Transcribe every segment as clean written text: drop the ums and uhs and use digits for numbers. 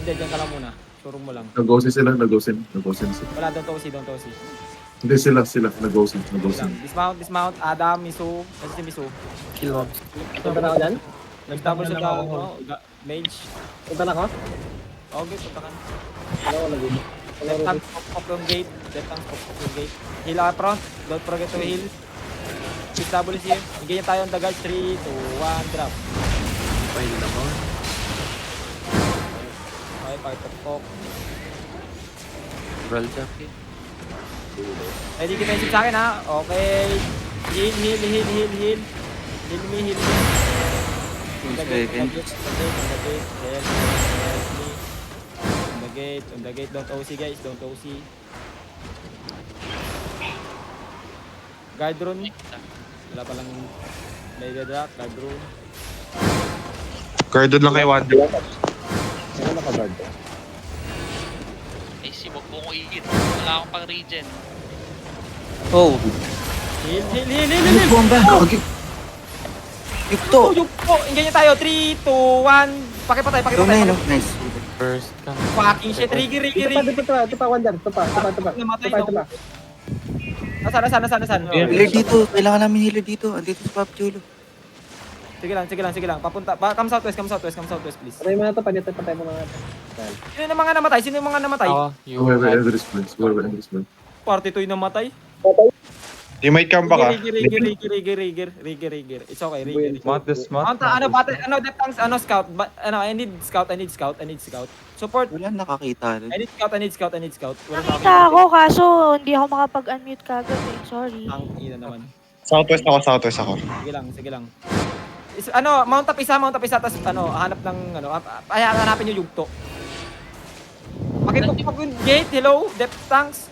Hindi, dyan ka lang muna. Showroom mo lang. Nag-OC sila, nag-OC sila. Wala, don't tosi. Hindi sila, nag-OC. Dismount. Adam, Misu. Kasi si Misu. Kill mo. Punta na ako dyan? Nag-double sa tao mo. Mage. Punta na ako? Okay, punta ka na. Wala ko lagi. Left hand, pop yung gate. Heal up front. Don't forget to heal. Quick double here. Bigyan tayo on the guard. 3, 2, 1, drop. Pahin na ako. Okay, pakipok. Roll jacket. Ready defensive sa akin ha. Okay. Heal. Heal me. On the gate. Don't OC guys, don't OC. Guard rune. Wala palang mega drop, guard rune. Guarded lang kay Wanda. Ano naka-guard ko? Eh, si wag mo ko iit. Wala akong pang regen. Oh! Heal. Bomba! Okay. Ito! Yukto! Inggan niya tayo. 3, 2, 1. Pakipatay. Nice. First come. Fucking shit. Riggy. Ito pa, Wander. Ito pa. Namatay, Ito pa. Saan? Healer dito. Kailangan namin healer dito. Andito si Pop Chulo. Sige lang. Papunta. Come southwest, please. Patay mo na ito. Patay mo na ito. Sino yung mga namatay? Ako, you Whoever had... enters place. Party 2 yung namatay. Teammate cam ba ka? Rigger. It's okay, Rigger. Mount this mount. Depth tanks, scout. I need scout. Support. Wala nakakita. I need scout. Wala Nakita ako kaso hindi ako makapag-unmute kagad eh. Sorry. Ang ina naman. Southwest ako. Sige lang. Mount up isa tapos hanap ng hanapin yung yugto. Makipag yung gate, hello, depth tanks.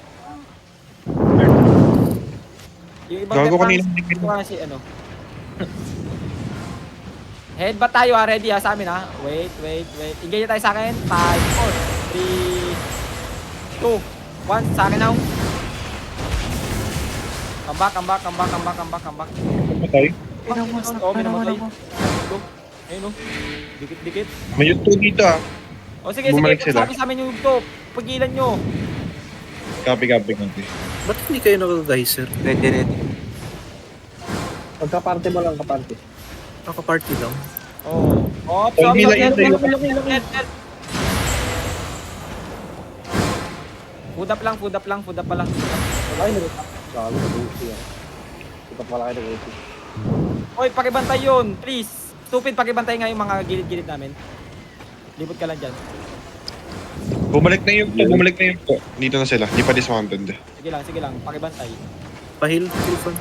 Yung ibang Gago depth kanina. tanks, ito kasi Headbutt tayo ready sa amin Wait. Engage tayo sa akin. 5, 4, 3, 2, 1, sa akin now. Come back. Patay. Minamatay. Ayun Dikit. May YouTube dito ah. Sige. Bumalik sila. Sabi sa amin yung to. Pagilan nyo. Copy. Ba't hindi kayo nag-geyser? Ready. Pagka-party mo lang, kaparte. Naka-party lang. Oh. Hindi lang yun. Food up pa lang. Ay, gago, nag-uusay yan. Ito pala kayo nag-uusay. Oy, pakibantay yun, please. Stupid, pakibantay nga yung mga gilid-gilid namin. Libot ka lang dyan. Bumalik na yung to. Dito na sila. Di pa dismounted. Sige lang, pakibantay. Pahil, phone.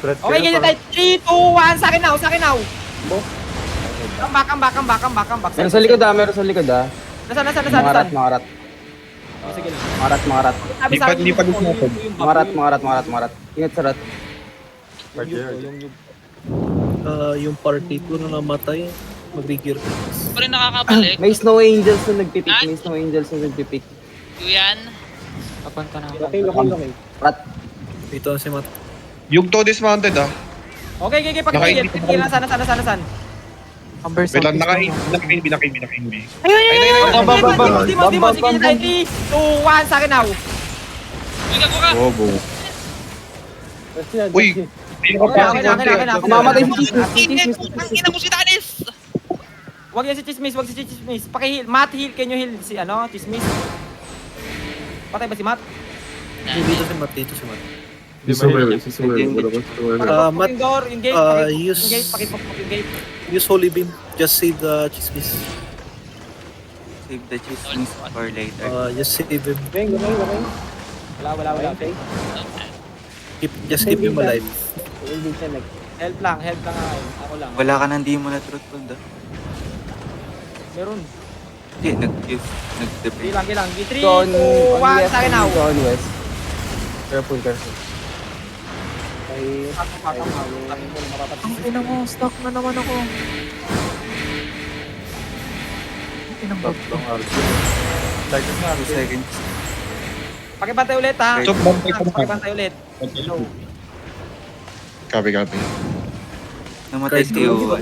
Okay, ganyan tayo. 3, 2, 1, sa akin now. Come back. Meron sa likod Nasaan? Mangarat. Sige lang. Mangarat. Sabi sa akin, Di pa dismounted. Mangarat. Ingat sa rat. Yung Yung party ko na namatay. Mag-rigger. Hindi pa rin nakakabalik. May snow angels na nagpipik. Yan. Kapanta na Loking. Rat. Dito na si Matt. Yung to dismounted ah. Okay, pakibantay. Saan? Wait lang, naka-AB. Ayun. Demon. Sige, 3, 2, 1, sa akin now. Uy, gago ka. Bobo. Uy! Okay na. Mamatay si Ingin, ina mo si Danis. Wag yan si Chismis. Paki-heal. Matt, heal. Can you heal si Chismis? Patay ba si Matt? Dito si Matt. Sisuwebe. Matt, Yung door, yung gate. use- Pakipok yung gate. Use Holy Beam. Just save the chismis. Save the chismis for later. Just save him. Wala. Just keep him alive. Help lang ako lang. Wala ka nang di mo na truthful da. Meron. Hindi, nag-debate. Kilang. 3, 2, 1, sa akin now. On west. Careful. Ang ina mo, stock na naman ako. Inang bag. 2 seconds. Pakibantay ulit ha. So, bantay pa naman. Pakibantay ulit. Copy. Namatay si Ewan.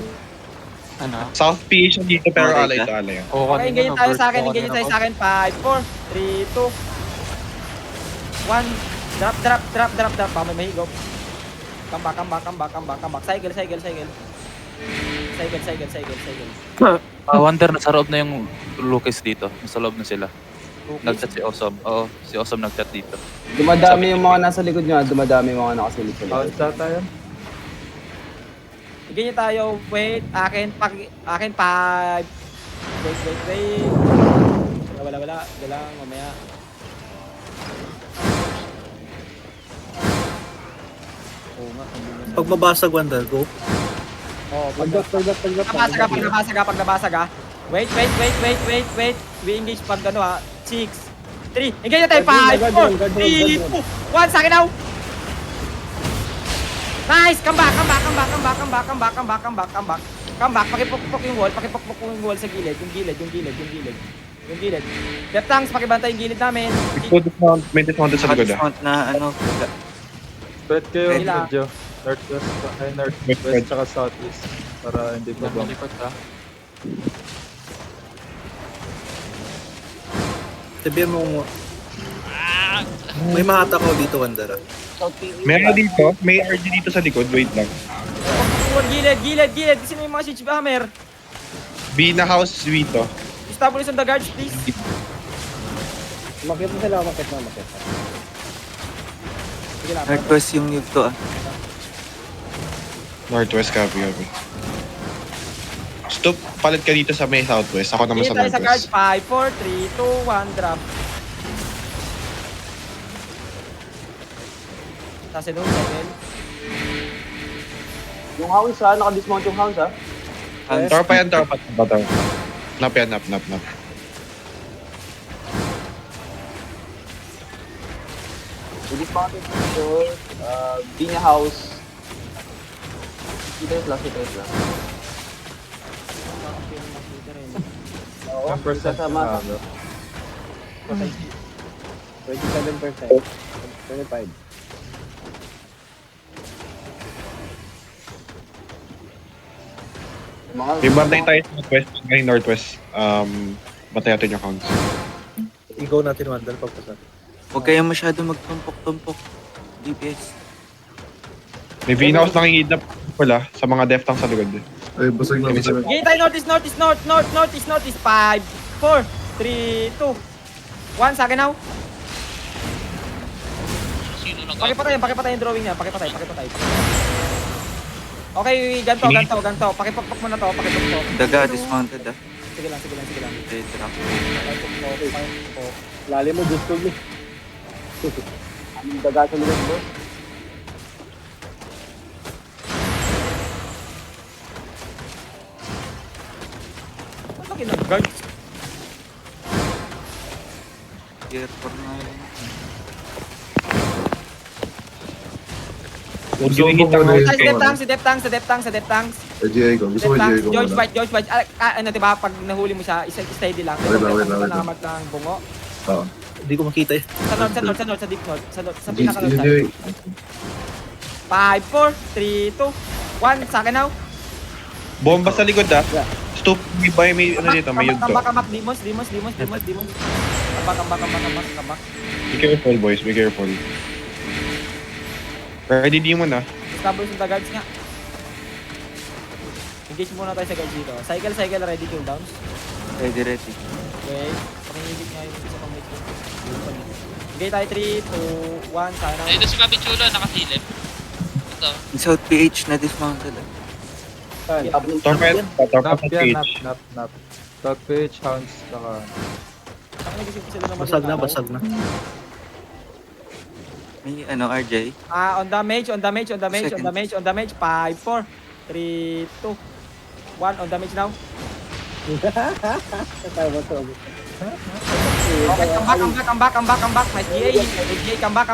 Ano? South PH na dito pero Okay, alay ka? to alay. Oo, Okay, ganyan tayo sa akin, ganyan tayo sa akin. 5, 4, 3, 2, 1. Drop, drop, drop, drop, drop. Baka may mahigop. Come back, come back, come back, come back, come back. Cycle, cycle, cycle. Cycle, cycle, cycle, cycle. Wonder, nasa loob na yung Lucas dito. Nasa loob na sila. Okay. Nag-chat si Osom. Oo, si Osom nag-chat dito. Dumadami yung mga nasa likod nyo, dumadami yung mga nakasilip sa likod. Bounce tayo. Ganyan tayo. Wait, akin, 5. Wait. Wala. Wala, mamaya. Oo nga, hindi na. Pag mabasag, Wonder, go. Oh, Pagdat. pag nabasag ha. Wait. We engage pag ano ha. 6, 3. Engage na tayo. 5, 4, 3, 2, 1. Sa akin now. Nice! Come back. Pakipukpok yung wall sa gilid. Yung gilid. Left tanks, pakibantay yung gilid namin. May dismount sa likod ah. Dismount na ano. Spread kayo Sila. medyo. Northwest tsaka southeast. Para hindi pa bang. Likod ka. Sabihin mo, may mahata ko dito, Wonder. Meron dito, may RG dito sa likod, wait lang. Gilid. Sino yung mga siege hammer? B na house, Vito. Establish on the guards, please. Umakit na sila, umakit na. Sige lang. Northwest yung nuke to ah. Northwest, copy. Stop, palit ka dito sa may southwest. Ako naman Ganyan sa tayo sa guards. northwest. 5, 4, 3, 2, 1, drop. Tapos ito, second. Yung hounds ha, naka-dismount yung hounds ha. Torpa yan. Nap yan. I-dismount yung door, Binya house. Ito lang. Oo, 10% kasama. ano. 27%. 25. May bantay tayo sa northwest, ngayon northwest. Bantay natin yung counts. I-go natin, Wonder, pagpasag. Huwag kayong masyado magtumpok-tumpok. DPS. May V-house nakingidnap pala sa mga def tank sa likod. Ay, basag na. Ganyan tayo, northeast. 5, 4, 3, 2, 1. Sa akin now. Sino lang Pakipatay yung drawing niya. Pakipatay. Okay, ganto. Pakipakpak mo na to, pakipakpak. Daga, dismounted ah. Sige lang. Okay, drop. Lalim mo, gusto mo. Anong daga sa likod mo? Laki ng guards. Tier 4 na yun. Kung Gusto mo ginigit muna ang yung- Sa dep tanks. GA ko. Gusto mo GA ko George muna. White. Ano, diba? Pag nahuli mo siya, steady lang. Wait lang. Nakamat ng bungo. Oo. Hindi ko makita eh. Sa north, sa deep north. Sa pinaka-north GA. side. 5, 4, 3, 2, 1. Sa akin now. bomba sa likod ah. Stop, may ano dito, may yun to. Kambak. Demons. Kambak. Be careful boys, be careful. Ready demon ah. Establish yung guards nga. Engage muna tayo sa guards dito. Cycle, ready cooldowns. Ready. Okay. Pakingigit nga yung isa pang mate. Okay, tayo 3, 2, 1. Sa akin now. Ito si Kabichulo, nakasilip. Ito. Yung South PH na dismounted ah. Torment, Nap torment yan, page. nap. Top page, hounds, saka... Basag na. May ano, RJ? On the mage. 5, 4, 3, 2, 1. On the mage now. Okay, come back. Nice GA, come back.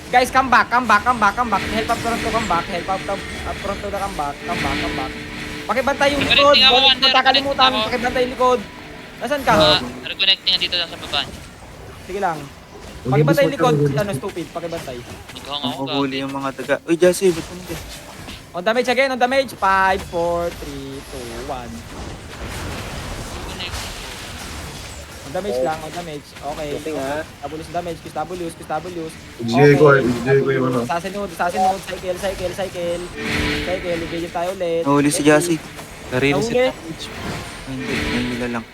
Guys, come back. Help up Toronto, come back. Toronto na come back. Pakibantay yung likod. Huwag kakalimutan, pakibantay yung likod. Nasaan ka? Reconnecting dito sa baba. Sige lang. Pakibantay yung likod, stupid, pakibantay. Maghang ako Ang huli yung mga taga. Uy, Jassy, ba't mo dyan? On damage again, on damage. 5, 4, 3, 2, 1. On damage lang, on damage. Okay. Shooting, ha? W's damage, W's. Diego, Diego yung ano. Sasinod. Cycle. Ibigay tayo ulit. Nahuli si Jassy. Nare-reset Nahuli. yung gauge. Hindi, nahila lang.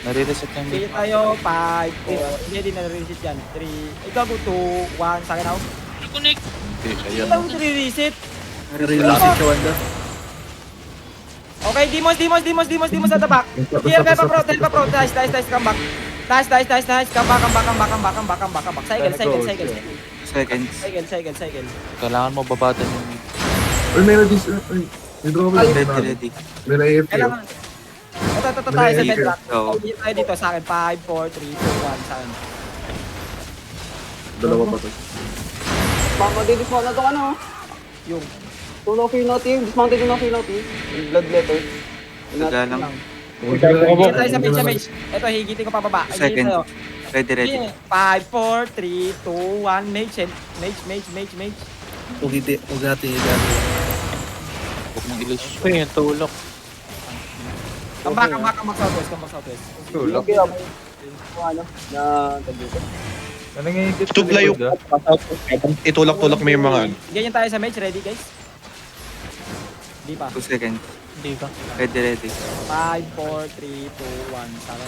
Nare-reset yung Ibigay gauge. tayo 5, 4. Hindi na-reset yan. 3. Ikaw go 2, 1. Sa akin ako. Connect. Hindi, ayan. Ikaw nire-reset. Nare-relax si Wanda. Okay, demons at the back. Here, help pa pro. Nice, come back. Nice. Come back. Cycle. Seconds. Kailangan mo babatan yung mid. Uy, may na-dis... Uy, may draw ba? Ready. May na-AFK. Kailangan. Ito tayo sa bedrock. Oo. Dito tayo dito sa akin. 5, 4, 3, 2, 1 sa akin. Dalawa pa to. Dismount na itong ano. Yung. Tuno Finoti. Dismounted yung Finoti. Yung blood letter. Taga lang. Dito tayo sa mage. Ito, higitin ko pababa. Second. Ready. 5, 4, 3, 2, 1. Mage. Ugati. Huwag mong ilis. Ay, yung tulok. Come back southwest. Tulak. Okay, okay. Yung ano, na dito. Nanangingigit Tupla sa yung likod, itulak-tulak mo yung mga ano. Ganyan tayo sa mage. Ready, guys? Di pa. 2 seconds. Hindi ba? Ready. 5, 4, 3, 2, 1. Sa akin.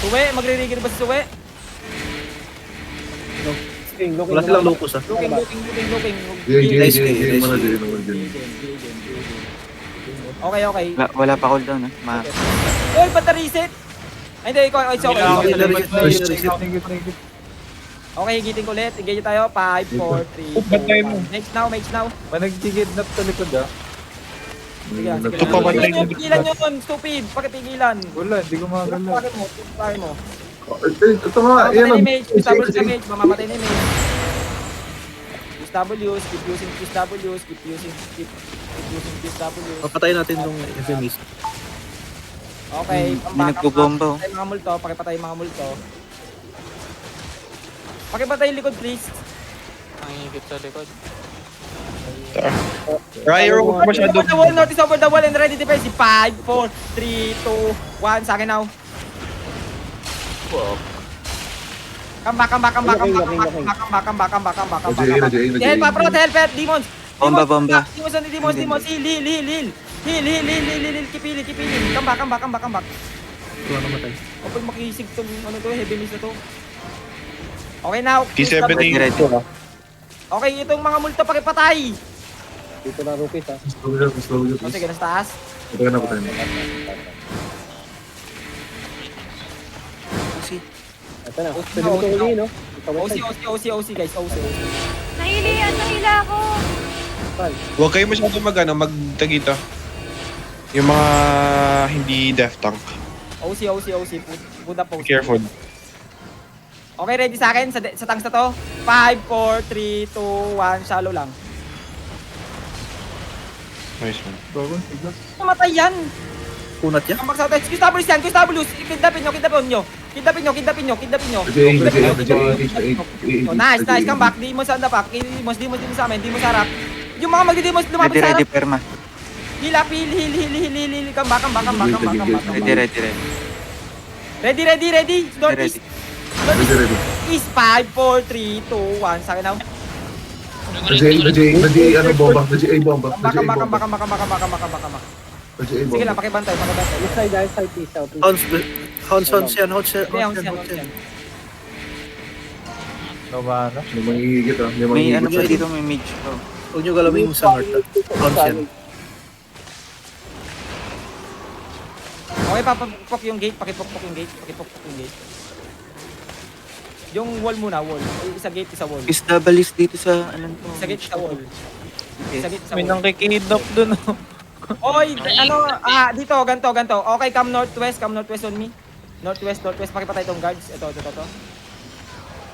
Suwe, magre-rigger ba si Suwe? Looking. Wala silang locus ah. Looking. Nice play, Diego nice muna, play. Diego naman dyan. Okay. Wala pa cooldown ah. Uy, ba't na-reset? Ay, hindi, ikaw. It's okay. Nangingit. Okay, higitin ko ulit. Engage tayo. 5, 4, 3, 2, 1. Mage now. Managtigid na sa likod ah. Sige lang. Ito pa ba tayo? Pigilan yun, stupid. Pakipigilan. Wala, hindi ko magalaw. Pake mo. Ito nga, Mamamatay yan ni ang... Mage. Establish sa Mage. Mamamatay ni Mage. Use W's. Keep using Use W's. Keep using Use W's. Papatayin natin yung FMS. Okay. May nagbobomba, oh. Pakipatay mga multo. Pakipatay mga multo. Pakipatay yung likod, please. Nangingigit sa likod. Ryer, huwag ka masyado. Over the wall. Notice over the wall and ready defense. 5, 4, 3, 2, 1. Sa akin now. Come back. Help, bro. Help. Demons. Bomba. Demons. Heal. Keep healing. Come back. Wala namatay. Kapag makisig tong ano to, heavy miss na to. Okay now. T7 Ready. Okay, itong mga multo pakipatay. Dito na rupees, ha. Gusto ko. O sige, nasa taas. Ito ka na pa tayo. Ito na. Pwede mo ito uli, no? Sa website. OC guys, OC. Nahila ako. Huwag kayo masyado magtagita. Yung mga hindi death tank. OC. Punta po. Be careful. Okay, ready sa akin? Sa tanks na to? 5, 4, 3, 2, 1. Shallow lang. Nice one. Bagon, sigla. Mamatay yan. Kunat yan. Kambak sa atin. QW yan. Kidnapin nyo. Oh, nice. Come back. Demons sa back. Demons sa amin. Demons sa harap. Yung mga magdi-demons lumapit sa Ready, harap. perma. Heal. Come back. Ready. Northeast. Ready. Is 5, 4, 3, 2, 1. Sa akin now. Na-GA, ano, bomba. Na-GA bomba. Come back. Na-GA Sige lang, bomba. pakibantay. Left side, right side, please. Southeast. Hounds yan. No mana. May manghihigit ah. May ano manghihigit pa dito, may mage. Oh. Huwag nyo galawin yung sa Marta. Hounds yan. Okay, papapok yung gate. Pakipokpok yung gate. Yung wall muna, wall. Isa gate, isa wall. Is double is dito sa ano to? Isa gate, isa wall. Isa gate, isa May wall. nangkikidnap dun. Oy, dito, ganto. Okay, come northwest on me. Northwest. Pakipatay itong guards. Ito.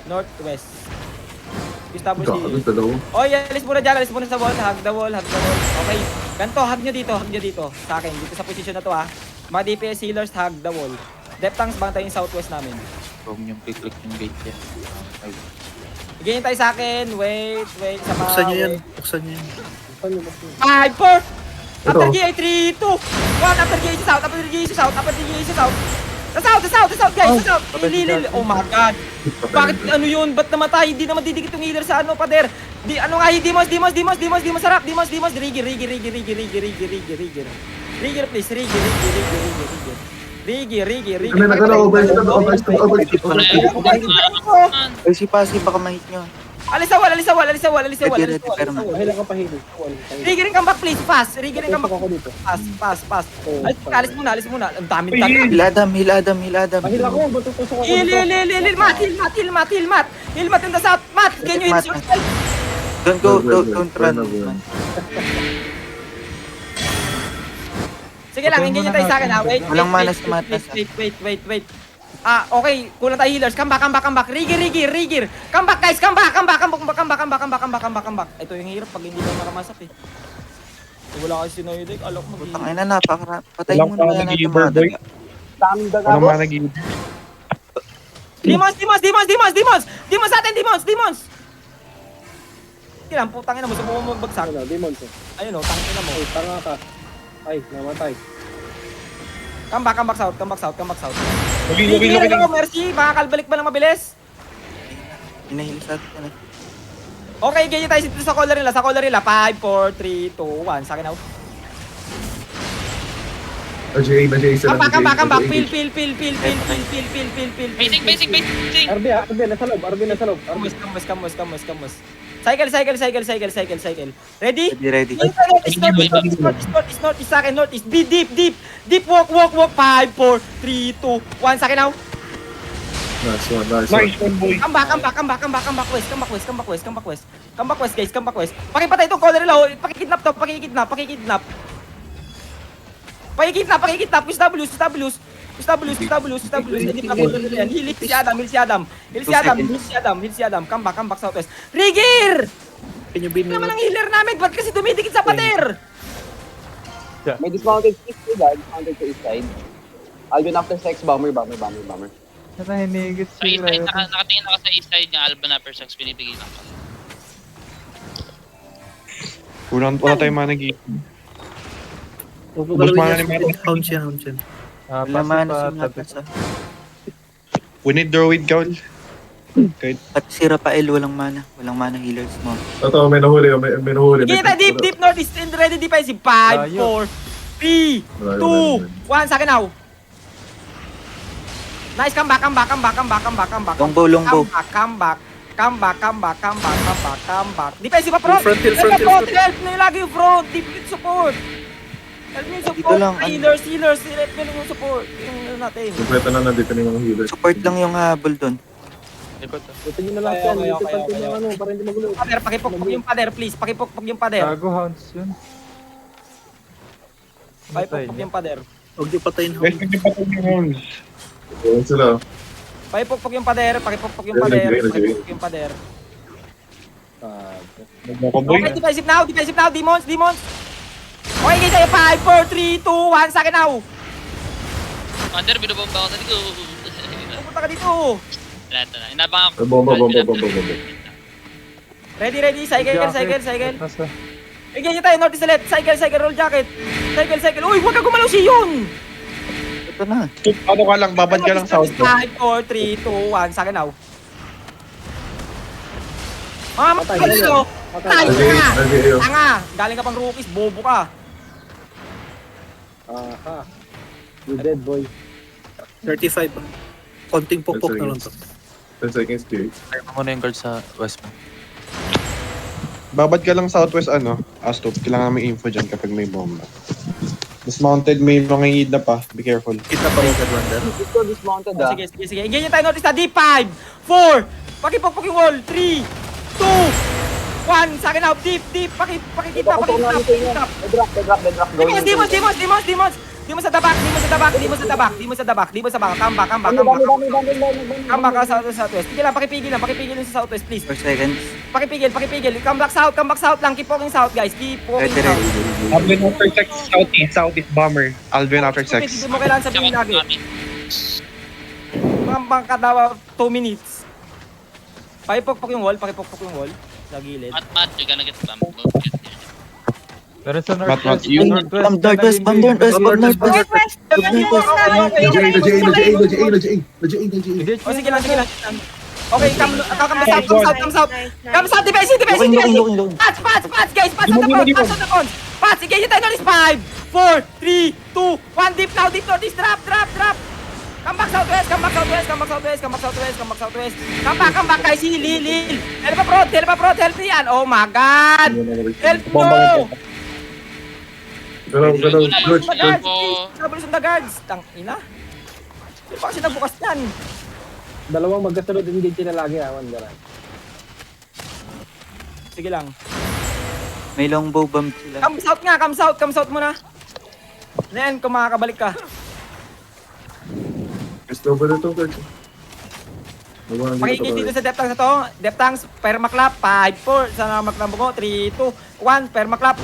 Northwest. Establish Gago, dito. dalawa. Oy, alis muna sa wall. Hug the wall. Okay. Ganto, hug nyo dito. Sa akin, dito sa position na to ha. Mga DPS healers, hug the wall. Depth tanks, bantay yung southwest namin. Huwag niyong click yung gate yan. Ganyan tayo sa akin. Wait. Sama. Buksan nyo yan. Buksan nyo yan. 5, 4. After Ito. GA, 3, 2, 1. After GA sa south. After GA sa south. After GA sa south. Sa south, guys. Sa south. Oh my God. Bakit ano yun? Ba't namatay? Hindi naman didikit yung healer sa ano, pader. Ano nga, Dimos, harap. Dimos. Rigger, please. Rigger. Ano na, overstone. Ay, si Pasi, baka mahit nyo. Alis sa wall. Ready, pero Mahila ka pa hili. Rigger, come back, please. Fast. Rigger, come back. Ako dito. Pass. Alis muna. Ang daming tank. Hil Adam. Mahila ko, matutusok ako Heal, dito. Mat. Heal, Mat in the south. Mat, can you heal yourself? Don't run. Sige lang, engage tayo sa akin ha. Wait. Walang mana si Mat. Wait. Okay. Kulang tayo healers. Come back. Rigger. Come back, guys. Come back. Ito yung hirap pag hindi tayo nakamasap eh. Wala kasi sinayudik. Alok mo. Putang ina, napaka. Patayin mo na Walang yan natin nag-giver, mga boy. daga. Daming daga, Ano boss. mga nag-iib? Demons sa atin. Demons. Kailan, putang ina mo. Subukan mo magbagsak. Ano, demons eh. Ayun o, tangin na mo. Ay, tanga ka. Ay, namatay. Come back south. Okay. Rigger, go, Mercy. Makakalbalik ba ng mabilis? Hinahil sa atin yan. Okay, ganyan tayo dito sa caller nila. 5, 4, 3, 2, 1. Sa akin out. Na-GA sila. Come back. Peel. Basic. RB, nasa loob. Kamos. Cycle. Ready? Ready. North, sa akin, north. Deep, walk. 5, 4, 3, 2, 1. Sa akin out. Nice one. Nice one, boy. Come back west, guys. Pakipatay itong caller nila. Pakikidnap. Establish. Hindi pa caller nila yan. Heal si Adam. Come back southwest. Rigger! Ano naman ang healer namin? Ba't kasi dumidikit sa pader? May dismounted to east side. Alvin after sex, bomber. Nakahinigit Sa east sila. side, nakatingin ako sa east side yung Alban Upper Sax, binibigay lang ko. Wala tayong mga nag-iib. Ubus mana ni Mat. Hound yan. Wala mana si Mat. We need druid, Gaul. Pati si Rafael, walang mana healers mo. Ito, may nahuli. Sige tayo, deep northeast and ready defensive. 5, 4, 3, 2, 1. Sa akin now. Nice, come back. Longbow. Come back. Defensive pa front. Front hill. Help nyo lagi yung front. Deep support. Help nyo yung Dito support. lang, Healers. Help nyo yung support. Yung ano natin. Kompleto na nandito na yung mga healers. Support lang yung habol doon. Ito nyo na lang yan. Ito yung ano, para hindi magulo. Pader, pakipok yung pader, please. Pakipok yung pader. Gago hounds yun. Pakipok yung pader. Huwag niyo patayin Guys, hound. nagpapatay yung hounds. Ayan sila. Pakipok yung pader. Pakipok yung pader. Nagmoko, boy. Okay, defensive now. Demons. Okay, guys, tayo. 5, 4, 3, 2, 1. Sa akin now. Under, binubomba ako sa ligo. Pupunta ka dito. Wala ito na. Inabang ako. Bomba. Ready. Cycle. Nasa. Ganyan tayo. North is the left. Cycle. Roll jacket. Cycle. Uy, huwag ka gumalaw si yun. Ito na. Ano ka lang, babad ka lang south. 5, 4, 3, 2, 1. Sa akin now. Patay. Tayo ka. Na-GA. Tanga. Galing ka pang rookies. Bobo ka. Aha. You dead, boy. 35. Konting pokpok na lang to. 10 seconds, GA. Kaya mo muna yung guard sa west mo. Babad ka lang southwest, Astop. Kailangan may info dyan kapag may bomba. Dismounted, may mga hid na pa. Be careful. Kita pa yung Wonder. Dito dismounted Sige. Ganyan tayo. Notice na. Deep 5, 4. Pakipok yung wall. 3, 2, 1. Sa akin now. Deep. Pakikita. Demons. Demons sa tabak. Come back ka sa southwest. Sige lang, pakipigil sa southwest, please. 4 seconds. Pakipigil. Come back south lang. Keep walking south, guys. Keep walking Ready. south. Alvin after sex, southeast bomber. Alvin after sex. Hindi mo kailangan sabihin lagi. Mga kada 2 minutes. Pakipokpok yung wall, pakipokpok yung wall. Sa gilid. Mat, you're gonna get bump. Don't get it. Pero sa Mat, northwest, yun. northwest. Northwest! O sige lang, sige lang. Okay, come south. Come south, defense. Pass, guys, pass on the front. Pass, sige, yung tayo is 5, 4, 3, 2, 1, deep now, this, drop. Come back southwest. Come back, guys, heal. Help prod, help yan. Oh my God. Help mo. Galaw, George, The guards, please. Troubles on the guards. Tang ina. Hindi pa kasi nagbukas yan. Dalawang magkasunod engage na lagi, Wanda. Sige lang. May longbow bomb sila. Come south muna. Then, kung makakabalik ka. Gusto ba ito, George? Pakikit dito sa depth tanks na to. Depth tanks, permaklap. 5, 4. Sana maklambo ko. 3, 2, 1. Permaklap.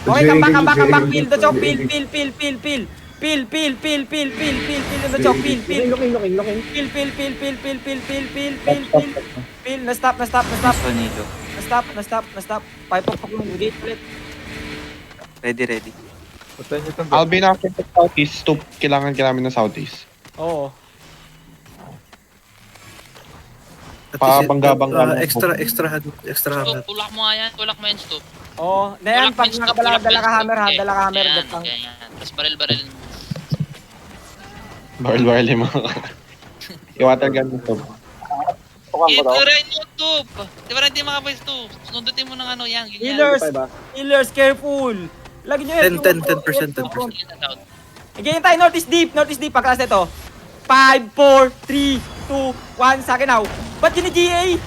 Okay, come back. Peel the choke. Peel the choke. Peel. Peel. Na-stop. Na-stop. Pakipokpok yung gate ulit. Ready. Patayin niyo itong Alvin, after the southeast, stop. Kailangan namin ng southeast. Oo. Pabangga-bangga. Extra Stop, hammer. tulak mo nga yan. Tulak mo yan, stop. Oo. Na yan, pag nakabala, dala ka hammer ha. Dala ka hammer. Yan, Depth tank. yan. Tapos baril. Barrel yung mga. Iwater gun mo, stop. Tirain mo, stop. Di ba hindi makapay, stop? Sundutin mo ng ano yan. Ganyan. Healers, careful. Lagi nyo 10%. Again tayo, northeast deep. Pagkalas ito. 5, 4, 3, 2, 1. Sa akin now. Ba't yun ni GA?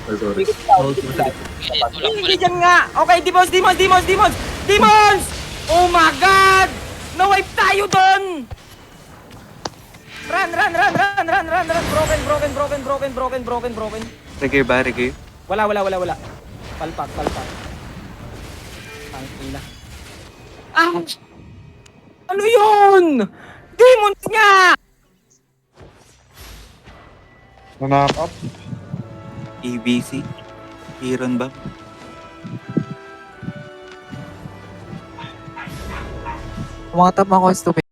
Sorry. Tulak mo Hindi rin. dyan nga. Okay, demons! Oh my God! Na-wipe tayo doon! Run! Broken. Reggae ba? Reggae? Wala. Palpak. Ang ina. Ano yun? Demons nga! Knock up. EBC? Iron ba? Mga tama ko, stupid.